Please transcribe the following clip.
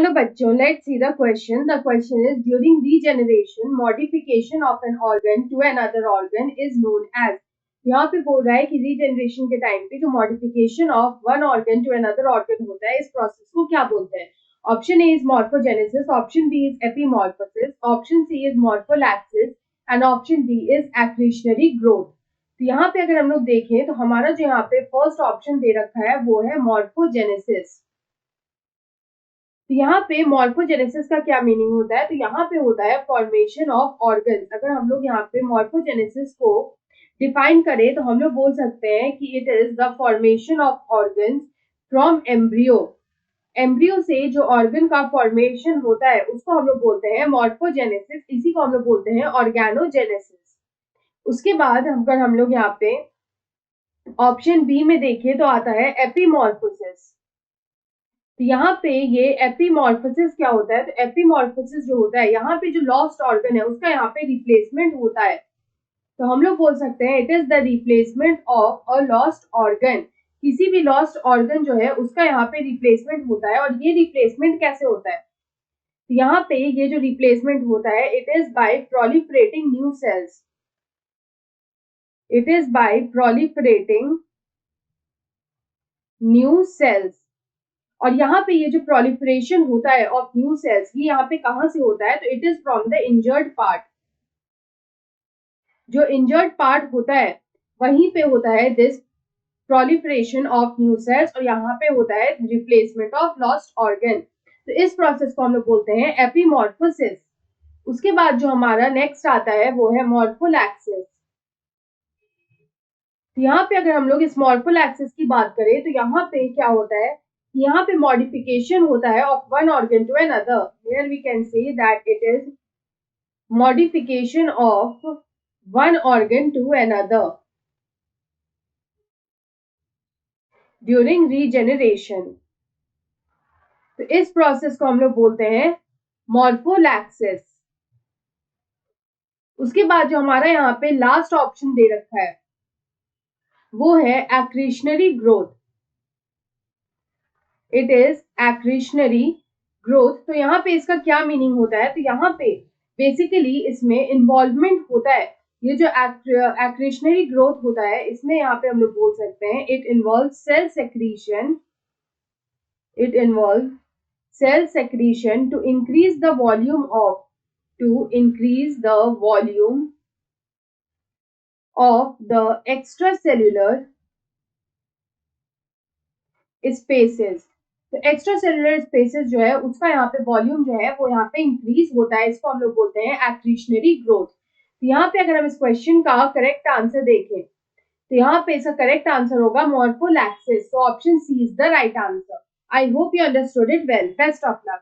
Hello bachcho, let's see the question. The question is, during regeneration, modification of an organ to another organ is known as. यहाँ पे बोल रहा है कि regeneration के time पे जो modification of one organ to another organ होता है, इस प्रोसेस को क्या बोलते हैं? Option A is morphogenesis, option B is epimorphosis, option C is morpholaxis and option D is accretionary growth. तो यहाँ पे अगर हम लोग देखें तो हमारा जो यहाँ पे फर्स्ट ऑप्शन दे रखा है वो है मॉर्फोजेनेसिस. तो यहाँ पे मॉर्फोजेनेसिस का क्या मीनिंग होता है? तो यहाँ पे होता है फॉर्मेशन ऑफ ऑर्गन्स. अगर हम लोग यहाँ पे मॉर्फोजेनेसिस को डिफाइन करें तो हम लोग बोल सकते हैं कि it is the formation of organs from embryo. Embryo से जो ऑर्गन का फॉर्मेशन होता है उसको हम लोग बोलते हैं मॉर्फोजेनेसिस. इसी को हम लोग बोलते हैं ऑर्गेनोजेनेसिस. उसके बाद अगर हम लोग यहाँ पे ऑप्शन बी में देखें तो आता है एपीमॉर्फोसिस. तो यहाँ पे ये एपीमॉर्फोसिस क्या होता है? तो एपीमॉर्फोसिस जो होता है, यहाँ पे जो लॉस्ट ऑर्गन है उसका यहाँ पे रिप्लेसमेंट होता है. तो हम लोग बोल सकते हैं it is the replacement of a lost organ. किसी भी लॉस्ट ऑर्गन जो है उसका यहाँ पे रिप्लेसमेंट होता है. और ये रिप्लेसमेंट कैसे होता है? तो यहाँ पे ये जो रिप्लेसमेंट होता है, it is by proliferating new sales. It is by proliferating new sales. और यहाँ पे ये जो प्रोलिफरेशन होता है ऑफ न्यू सेल्स, ये यहाँ पे कहाँ से होता है? तो it is from the injured part. जो इंजर्ड पार्ट होता है वहीं पे होता है this proliferation of new sales, और यहाँ पे होता है रिप्लेसमेंट ऑफ लॉस्ट ऑर्गन. तो इस प्रोसेस को हम लोग बोलते हैं एपीमॉर्फोसिस. उसके बाद जो हमारा नेक्स्ट आता है वो है मॉर्फोलैक्सिस. यहाँ पे अगर हम लोग इस मॉर्फोलैक्सिस की बात करें तो यहाँ पे क्या होता है? यहाँ पे मॉडिफिकेशन होता है of one organ to another. Here we can say that it is modification of one organ to another during regeneration. तो इस प्रोसेस को हम लोग बोलते हैं मॉर्फोलैक्सिस. उसके बाद जो हमारा यहाँ पे लास्ट ऑप्शन दे रखा है वो है accretionary growth. It is accretionary growth. तो यहाँ पे इसका क्या मीनिंग होता है? तो यहाँ पे बेसिकली इसमें इन्वॉल्वमेंट होता है. ये जो एक्रीशनरी ग्रोथ होता है इसमें यहाँ पे हम लोग बोल सकते हैं it involve cell secretion. It involve cell secretion to increase the volume of the extracellular spaces. तो एक्स्ट्रासेलुलर स्पेसेस जो है उसका यहाँ पे वॉल्यूम जो है वो यहाँ पे इंक्रीज होता है. इसको हम लोग बोलते हैं एक्रीशनरी ग्रोथ. तो यहाँ पे अगर हम इस क्वेश्चन का करेक्ट आंसर देखें तो यहाँ पे इसका करेक्ट आंसर होगा मॉर्फोलैक्सिस. तो option C is the right answer. I hope you understood it well. Best of luck.